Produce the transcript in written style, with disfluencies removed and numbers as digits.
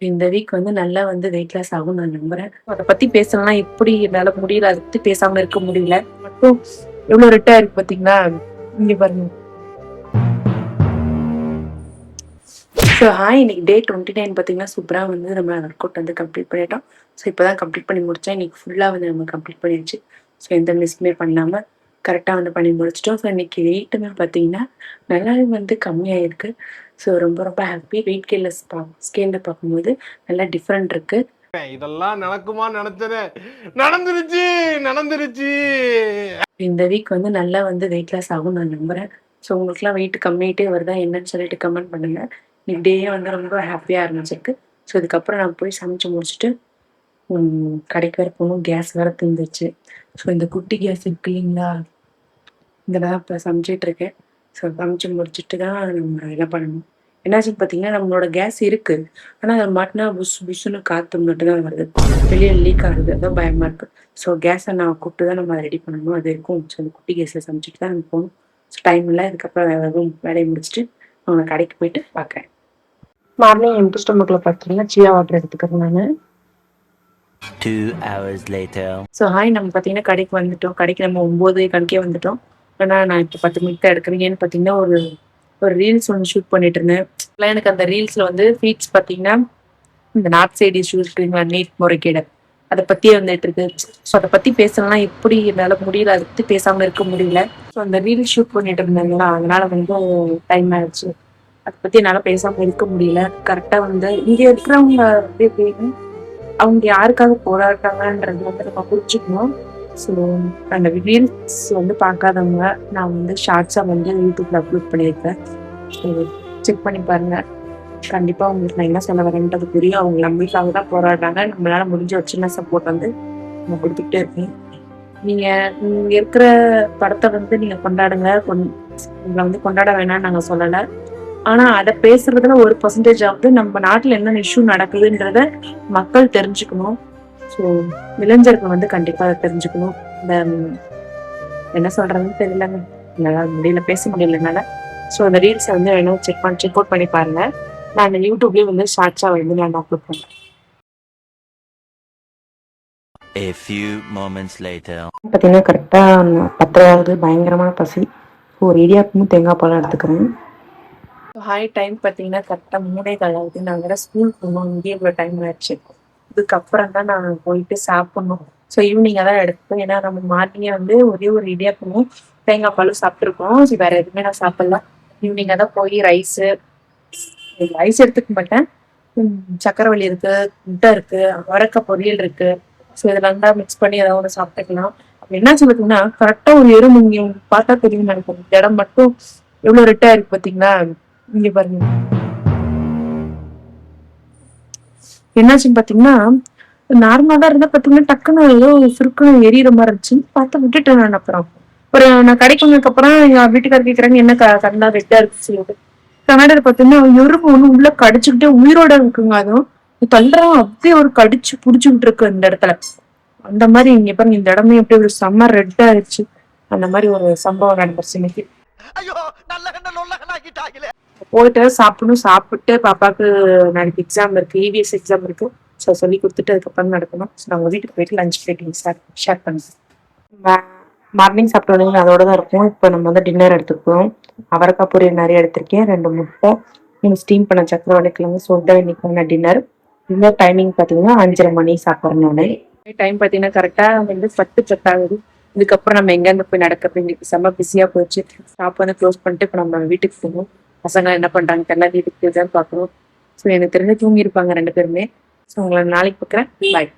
இந்த வீக் வந்து நல்லா வந்து வெயிட் லாஸ் ஆகும்னு நான் நம்புறேன். அத பத்தி பேசணும்னா எப்படி என்னால முடியல. அத பத்தி பேசாம இருக்க முடியல. மட்டும் எவ்வளவு ரெட்டா இருக்கு பாத்தீங்களா? இங்க பாருங்க. ஹாய், இன்னைக்கு டே 29 பாத்தீங்கன்னா சூப்பரா வந்து நம்ம ஒர்க் அவுட் வந்து கம்ப்ளீட் பண்ணிட்டோம். ஸோ இப்பதான் கம்ப்ளீட் பண்ணி முடிச்சேன். இன்னைக்கு ஃபுல்லா வந்து நம்ம கம்ப்ளீட் பண்ணியாச்சு. ஸோ எந்த மிஸ்ஸுமே பண்ணாம கரெக்டா வந்து பண்ணி முடிச்சிட்டோம். ஸோ இன்னைக்கு வெயிட்டுமே பாத்தீங்கன்னா நல்லாவே வந்து கம்மியாயிருக்கு. ஸோ ரொம்ப ரொம்ப ஹாப்பி. வெயிட் ஸ்கேல்ல பார்க்கும்போது நல்லா டிஃப்ரெண்ட் இருக்கு. இதெல்லாம் நடக்குமா நினைச்சனே, நடந்துருச்சு நடந்துருச்சு. இந்த வீக் வந்து நல்லா வந்து வெயிட் லாஸ் ஆகும்னு நான் நம்புறேன். ஸோ உங்களுக்குலாம் வெயிட் கம்மியாயிட்டே வருதா என்னன்னு சொல்லிட்டு கமெண்ட் பண்ணுங்க. இன்னைக்கு டேயே வந்து ரொம்ப ஹாப்பியா ஆரம்பிச்சிருக்கு. ஸோ இதுக்கப்புறம் நான் போய் சமைச்சு முடிச்சுட்டு கடைக்கு வேற போகணும். கேஸ் வேற தீர்ந்துருச்சு. ஸோ இந்த குட்டி கேஸ் இருக்கு இல்லைங்களா, இதில் தான் இப்போ சமைச்சிட்டு இருக்கேன். ஸோ சமைச்சு முடிச்சுட்டு தான் நம்ம என்ன பண்ணணும். என்னாச்சுன்னு பார்த்தீங்கன்னா நம்மளோட கேஸ் இருக்கு. ஆனால் அதை மாட்டினா புஷ் புஷ்ஷுன்னு காற்று மட்டும் தான் வருது. வெளியே லீக் ஆகுது. அதான் பயமா இருக்கு. ஸோ கேஸை நான் கூப்பிட்டு தான் நம்ம அதை ரெடி பண்ணணும். அது இருக்கும். ஸோ அந்த குட்டி கேஸில் சமைச்சிட்டு தான் நம்ம போகணும். ஸோ டைம் இல்லை. இதுக்கப்புறம் வேலையை முடிச்சுட்டு அவங்க கடைக்கு போயிட்டு பார்க்குறேன். மார்னிங் எம்டி ஸ்டொமக்கில் பார்த்தீங்கன்னா சியா வாட்டர் எடுத்துக்கிறேன் நான். 2 hours later. ஸோ ஹாய், நம்ம பார்த்தீங்கன்னா கடைக்கு வந்துட்டோம். கடைக்கு நம்ம 9 கணக்கே வந்துட்டோம். ஆனால் நான் இப்போ 10 மணிக்கு தான் எடுக்கிறேன். ஏன்னு பார்த்தீங்கன்னா ஒரு ஒரு ரீல்ஸ் ஒன்று ஷூட் பண்ணிட்டு இருந்தேன். எனக்கு அந்த ரீல்ஸில் வந்து ஃபீட்ஸ் பார்த்தீங்கன்னா இந்த நார்த் சைடு இஷ்யூஸ் நீட் முறைகேடு அதை பற்றியே வந்துட்டு இருக்கு. ஸோ அதை பற்றி பேசணும்னா எப்படி என்னால் முடியல. அதை பற்றி பேசாமல் இருக்க முடியல. ஸோ அந்த ரீல்ஸ் ஷூட் பண்ணிட்டு இருந்தாங்களா, அதனால வந்து டைம் ஆயிடுச்சு. அதை பற்றி என்னால் பேசாமல் இருக்க முடியல. கரெக்டாக வந்து இங்கே இருக்கிறவங்க எப்படி அவங்க யாருக்காக போராடுறாங்கன்றது வந்து நம்ம புரிஞ்சுக்கணும். ஸோ அந்த ரீல்ஸ் வந்து பார்க்காதவங்க நான் வந்து ஷார்ட்ஸாக வந்து யூடியூப்ல அப்லோட் பண்ணியிருக்கேன். ஸோ செக் பண்ணி பாருங்க. கண்டிப்பாக உங்களுக்கு நான் என்ன சொல்ல வரேன்றது புரியும். அவங்க நம்பிக்கையாக தான் போராடுறாங்க. நம்மளால முடிஞ்ச ஒரு சின்ன சப்போர்ட் வந்து நம்ம கொடுத்துக்கிட்டே இருக்கணும். நீங்கள் இருக்கிற படத்தை வந்து நீங்கள் கொண்டாடுங்க. உங்களை வந்து கொண்டாட வேணாம்னு நாங்கள் சொல்லலை. ஆனா அதை பேசுறதுல 1% ஆகுது நம்ம நாட்டுல என்ன இஷ்யூ நடக்குதுன்றத மக்கள் தெரிஞ்சுக்கணும். ஸோ இளைஞர்கள் வந்து கண்டிப்பா அதை தெரிஞ்சுக்கணும். இந்த என்ன சொல்றதுன்னு தெரியலங்க, என்னால முடியல, பேச முடியலனால. ஸோ அந்த ரீல்ஸை வந்து வேணும் செக் அவுட் பண்ணி பாருங்க. நான் அந்த யூடியூப்லயும் வந்து ஷார்ட்ஸா வந்து நான் அப்லோட் பண்றேன். A few moments later. பார்த்தீங்கன்னா கரெக்டா 10 பயங்கரமான பசி. ஒரு இடியாப்பமும் தேங்காய் பாலும் எடுத்துக்கிறேன். ஹாய், டைம் பார்த்தீங்கன்னா கரெக்டாக 3:15 ஆகுது. நான் வேற ஸ்கூல் போகணும். இங்கே இவ்வளோ டைம் ஆயிடுச்சு. இதுக்கப்புறம் தான் நான் போயிட்டு சாப்பிடணும். ஸோ ஈவினிங்காக தான் எடுப்பேன். ஏன்னா நம்ம மார்னிங்கே வந்து ஒரே ஒரு இடியாப்பமும் தேங்காய் பாலும் சாப்பிட்ருக்கோம். ஸோ வேற எதுவுமே நான் சாப்பிடலாம். ஈவினிங்காக தான் போய் ரைஸ் எடுத்துக்க மாட்டேன். சக்கரவள்ளி இருக்கு, முட்டை இருக்கு, அவரைக்காய் பொரியல் இருக்கு. ஸோ இதெல்லாம் தான் மிக்ஸ் பண்ணி ஏதாவது ஒன்று சாப்பிட்டுக்கலாம். அப்படி என்ன சொல்லுதுன்னா கரெக்டாக ஒரு எறும்பு இங்கே பார்த்தா தெரியும் நினைக்கிறேன். இந்த இடம் மட்டும் எவ்வளோ ரெட்டா இருக்கு பார்த்தீங்களா? இங்க பாருங்க. என்னாச்சுன்னு பாத்தீங்கன்னா நார்மலா தான் இருந்தா பாத்தீங்கன்னா டக்குன்னு ஏதோ சுருக்குன்னு எரியற மாதிரி இருந்துச்சு. பார்த்து விட்டுட்டேன் நான். அப்புறம் நான் கடைக்கு வந்ததுக்கு அப்புறம் எங்க வீட்டுக்காரர் கேக்குறாங்க என்ன கண்ணா ரெட்டா இருக்குன்னு சொல்லிட்டு. கண்ணாடியில பாத்தீங்கன்னா எறும்பு ஒண்ணு உள்ள கடிச்சுக்கிட்டே உயிரோட இருக்குங்க. அதுவும் தள்ளுறோம் அப்படியே ஒரு கடிச்சு புடிச்சுக்கிட்டு இருக்கு இந்த இடத்துல. அந்த மாதிரி இங்க பாருங்க, இந்த இடமே எப்படி ஒரு செம்ம ரெட்டா ஆயிடுச்சு. அந்த மாதிரி ஒரு சம்பவம் நடந்துருச்சு இன்னைக்கு. போயிட்டு சாப்பிடணும். சாப்பிட்டு பாப்பாக்கு நாளைக்கு எக்ஸாம் இருக்கு, EVS எக்ஸாம் இருக்கு. ஸோ சொல்லி கொடுத்துட்டு அதுக்கப்புறம் நடக்கணும். ஸோ நாங்கள் வீட்டுக்கு போயிட்டு லஞ்ச் பிளேட்டிங் ஷேர் பண்ணுவோம். மார்னிங் சாப்பிட்டோம் அதோட தான் இருக்கும். இப்போ நம்ம வந்து டின்னர் எடுத்துக்குவோம். அவரைக்காய் பொரியல் நிறைய எடுத்திருக்கேன், 2 முட்டை, ஸ்டீம் பண்ண சக்கரவள்ளி கிழங்கு. ஸோ தான் இன்னைக்கு டின்னர். டின்னர் டைமிங் பார்த்தீங்கன்னா 5:30 மணி சாப்பிட்றேன் நான். டைம் பார்த்தீங்கன்னா கரெக்டாக வந்து 10 ஆகுது. இதுக்கப்புறம் நம்ம எங்கேருந்து போய் நடக்கிறது, இன்னைக்கு செம்ம பிஸியாக போச்சு. ஷாப் வந்து க்ளோஸ் பண்ணிட்டு இப்போ நம்ம வீட்டுக்கு போகணும். பசங்க என்ன பண்றாங்க தெரியல, வீட்டுக்கு தான் பார்க்கணும். ஸோ எனக்கு தெரிஞ்சு தூங்கி இருப்பாங்க 2 பேருமே. ஸோ உங்களை நாளைக்கு பார்க்குறேன். பாய்.